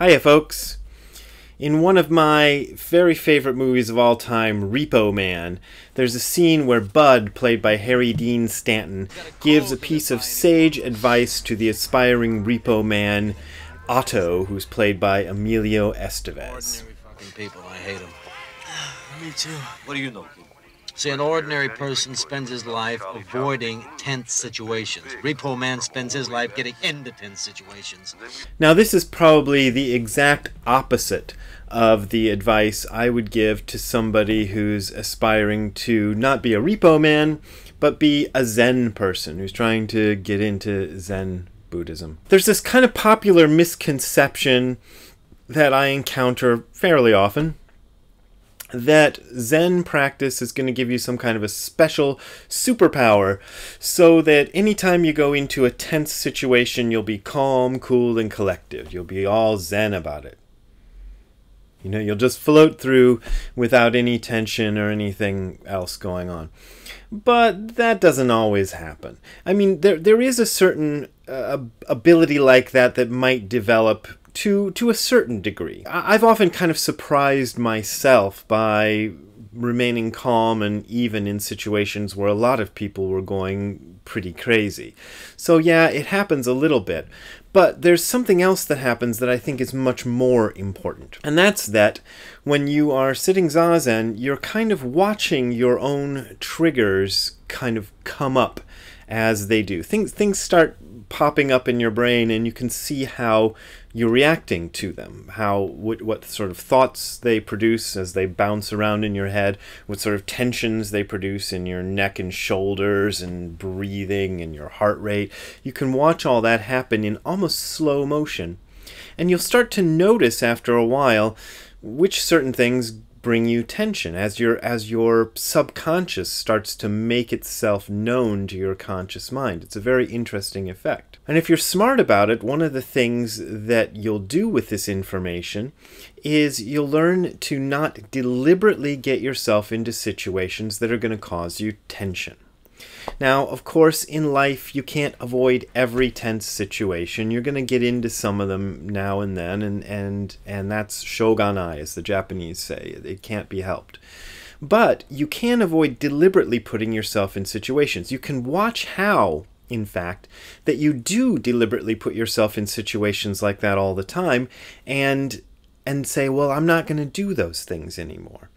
Hiya, folks. In one of my very favorite movies of all time, Repo Man, there's a scene where Bud, played by Harry Dean Stanton, gives a piece of sage advice to the aspiring Repo Man, Otto, who's played by Emilio Estevez. Ordinary fucking people, I hate them. Me too. What do you know, kid? See, an ordinary person spends his life avoiding tense situations. Repo Man spends his life getting into tense situations. Now, this is probably the exact opposite of the advice I would give to somebody who's aspiring to not be a repo man, but be a Zen person who's trying to get into Zen Buddhism. There's this kind of popular misconception that I encounter fairly often, that Zen practice is going to give you some kind of a special superpower so that anytime you go into a tense situation, you'll be calm, cool, and collected. You'll be all Zen about it. You know, you'll just float through without any tension or anything else going on. But that doesn't always happen. I mean, there is a certain ability like that might develop to a certain degree. I've often kind of surprised myself by remaining calm and even in situations where a lot of people were going pretty crazy. So yeah, it happens a little bit. But there's something else that happens that I think is much more important. And that's that when you are sitting Zazen, you're kind of watching your own triggers kind of come up as they do. Things start popping up in your brain, and you can see how you're reacting to them, what sort of thoughts they produce as they bounce around in your head, what sort of tensions they produce in your neck and shoulders and breathing and your heart rate. You can watch all that happen in almost slow motion, and you'll start to notice after a while which certain things bring you tension as your subconscious starts to make itself known to your conscious mind. It's a very interesting effect. And if you're smart about it, one of the things that you'll do with this information is you'll learn to not deliberately get yourself into situations that are going to cause you tension. Now, of course, in life, you can't avoid every tense situation. You're going to get into some of them now and then, and that's shoganai, as the Japanese say. It can't be helped. But you can avoid deliberately putting yourself in situations. You can watch how, in fact, that you do deliberately put yourself in situations like that all the time, and say, well, I'm not going to do those things anymore.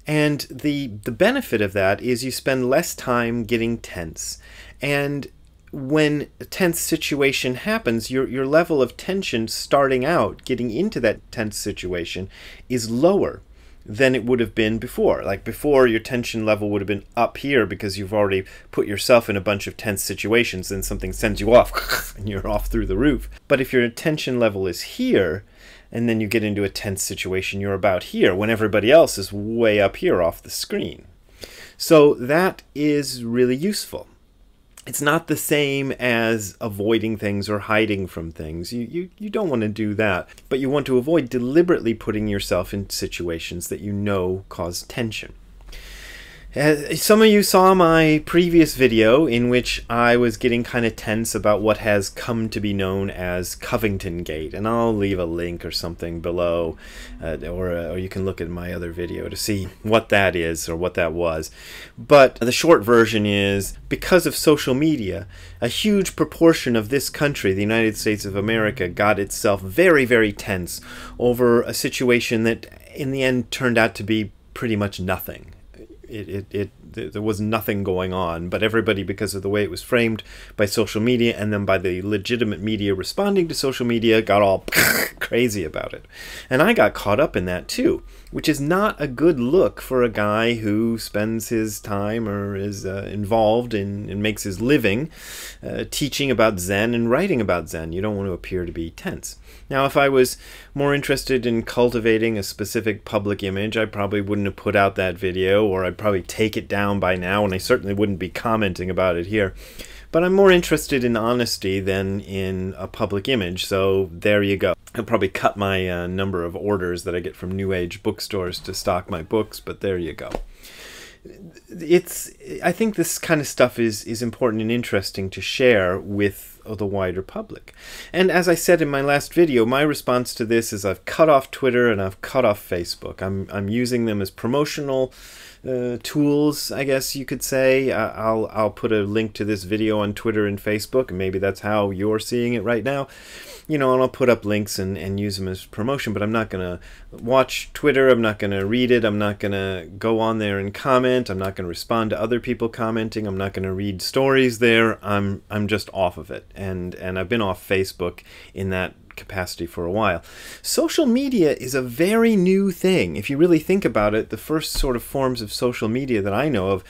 And the benefit of that is you spend less time getting tense. And when a tense situation happens, your level of tension starting out, getting into that tense situation, is lower than it would have been before. Like before, your tension level would have been up here because you've already put yourself in a bunch of tense situations, and something sends you off and you're off through the roof. But if your tension level is here, and then you get into a tense situation, you're about here, when everybody else is way up here off the screen. So that is really useful. It's not the same as avoiding things or hiding from things. You don't want to do that. But you want to avoid deliberately putting yourself in situations that you know cause tension. Some of you saw my previous video in which I was getting kind of tense about what has come to be known as Covington Gate, and I'll leave a link or something below, or you can look at my other video to see what that is or what that was. But the short version is, because of social media, a huge proportion of this country, the United States of America, got itself very, very tense over a situation that in the end turned out to be pretty much nothing. There was nothing going on, but everybody, because of the way it was framed by social media and then by the legitimate media responding to social media, got all crazy about it. And I got caught up in that too, which is not a good look for a guy who spends his time or is involved in and makes his living teaching about Zen and writing about Zen. You don't want to appear to be tense. Now, if I was more interested in cultivating a specific public image, I probably wouldn't have put out that video, or I'd probably take it down by now, and I certainly wouldn't be commenting about it here. But I'm more interested in honesty than in a public image, so there you go. I'll probably cut my number of orders that I get from New Age bookstores to stock my books, but there you go. I think this kind of stuff is important and interesting to share with the wider public. And as I said in my last video, my response to this is I've cut off Twitter and I've cut off Facebook. I'm using them as promotional tools, I guess you could say. I'll put a link to this video on Twitter and Facebook, and maybe that's how you're seeing it right now. You know, and I'll put up links and use them as promotion, but I'm not going to watch Twitter, I'm not going to read it, I'm not going to go on there and comment, I'm not going to respond to other people commenting, I'm not going to read stories there. I'm just off of it, and I've been off Facebook in that capacity for a while. Social media is a very new thing. If you really think about it, the first sort of forms of social media that I know of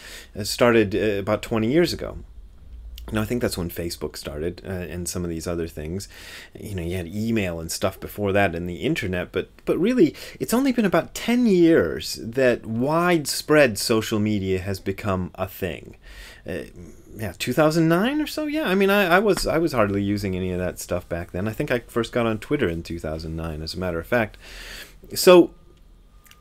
started about 20 years ago. No, I think that's when Facebook started, and some of these other things. You know, you had email and stuff before that and the internet, but really, it's only been about 10 years that widespread social media has become a thing. Yeah, 2009 or so. Yeah, I mean, I was hardly using any of that stuff back then. I think I first got on Twitter in 2009, as a matter of fact. So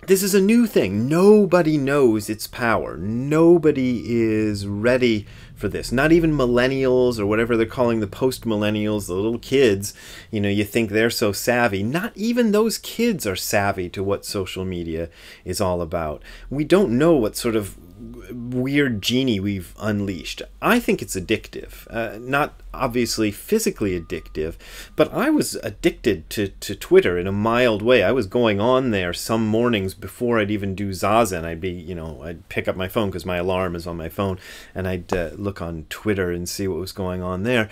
this is a new thing. Nobody knows its power. Nobody is ready for this. Not even millennials or whatever they're calling the post-millennials, the little kids. You know, you think they're so savvy. Not even those kids are savvy to what social media is all about. We don't know what sort of weird genie we've unleashed. I think it's addictive. Not obviously physically addictive, but I was addicted to Twitter in a mild way. I was going on there some mornings before I'd even do Zazen. I'd be, you know, I'd pick up my phone because my alarm is on my phone, and I'd look on Twitter and see what was going on there,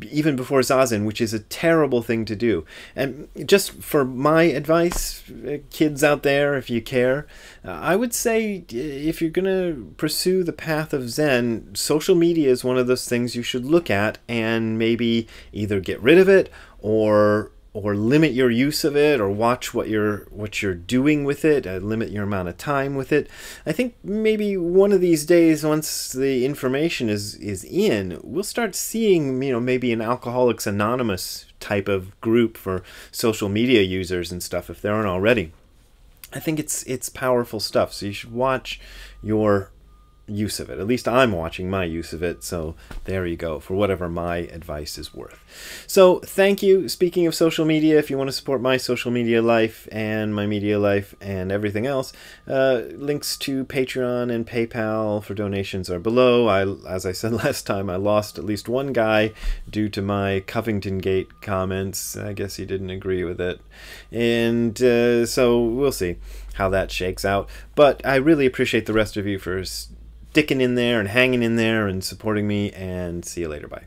even before Zazen, which is a terrible thing to do. And just for my advice, kids out there, if you care, I would say if you're going to pursue the path of Zen, social media is one of those things you should look at and maybe either get rid of it or limit your use of it, or watch what you're doing with it, limit your amount of time with it. I think maybe one of these days, once the information is in, we'll start seeing, you know, maybe an Alcoholics Anonymous type of group for social media users and stuff, if there aren't already. I think it's powerful stuff, so you should watch your use of it. At least I'm watching my use of it, so there you go, for whatever my advice is worth. So thank you. Speaking of social media, if you want to support my social media life and my media life and everything else, links to Patreon and PayPal for donations are below. As I said last time, I lost at least one guy due to my Covington Gate comments. I guess he didn't agree with it, and so we'll see how that shakes out. But I really appreciate the rest of you for sticking in there and hanging in there and supporting me, and see you later. Bye.